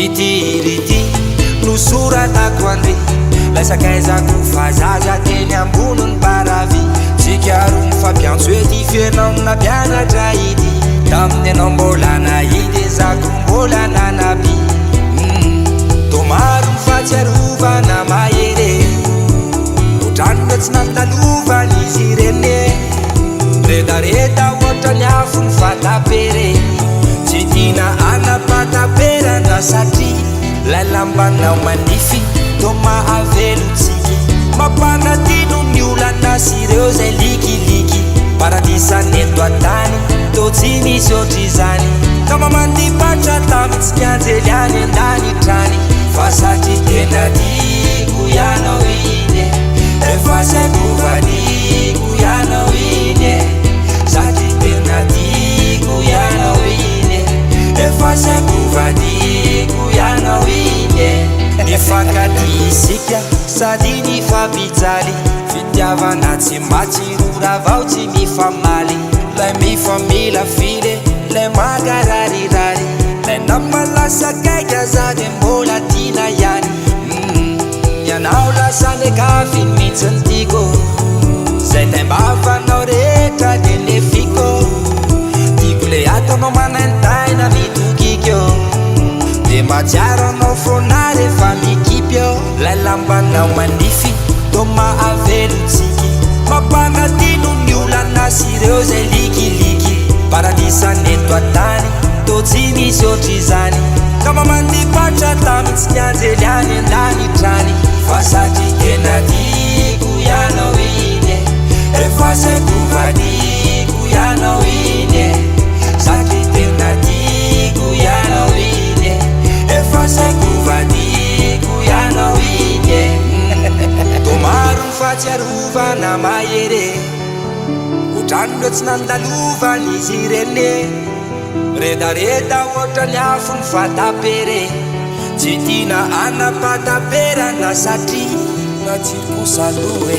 itirity nosoratako andre laisakaizako fazaza teny amboniny baravy tsikaro mifampiantso ety fianamina mpianatra ity tamin'ny anao mbola nahidy zako mbola nanaby tomaro mifatsiarovana mahere otranyna tsy nantalovany izy ireny redareda ohatra ny afo ny fatapere tsy tina anapataperana satria lay lambanao manify to mahavelotsiky mampanatino ny olana sy ireo zay likiliky paradisany eto atany to tsy nisy ohatrizany ka mamandipatra tamy tsy mianjely any andanitrany fa satria tena tiako ianao iny efa saiko vaniko ianao iny satria tena tiako ianao iny efa saiko vaniko ianao iny nifankatisika sady nifampijaly fitiavana tsy matsirora vao tsy mifamaly lay mifamila file lay magararirary lay namalasa kaika zany mbola tina ihany ianao lasany kafiny mihitsiny tiko zay taimbavanao rehetra de nefiko tiko le ataonao manaintaina mitokikyo de matsiaranao fona rehefa mikipyo lay lambanao manify to mahavelotsiky mampanatino ny olana sy ireo zay likiliky paradisany eto atany to tsy nisy ohatrizany ka mamandipatra tamy tsy nianjely any andanitrany fa satria tena tiako ianao iny efa saiko vaniko ianao iny satria tena tiako ianao iny efa saiko vaniko ianao iny tomaro mifatsiarovana mahere otranyno tsy nandalovany izy ireny redareda ohatra ny afo ny fatapere tsy tina anapataperana satria natsiriko saloe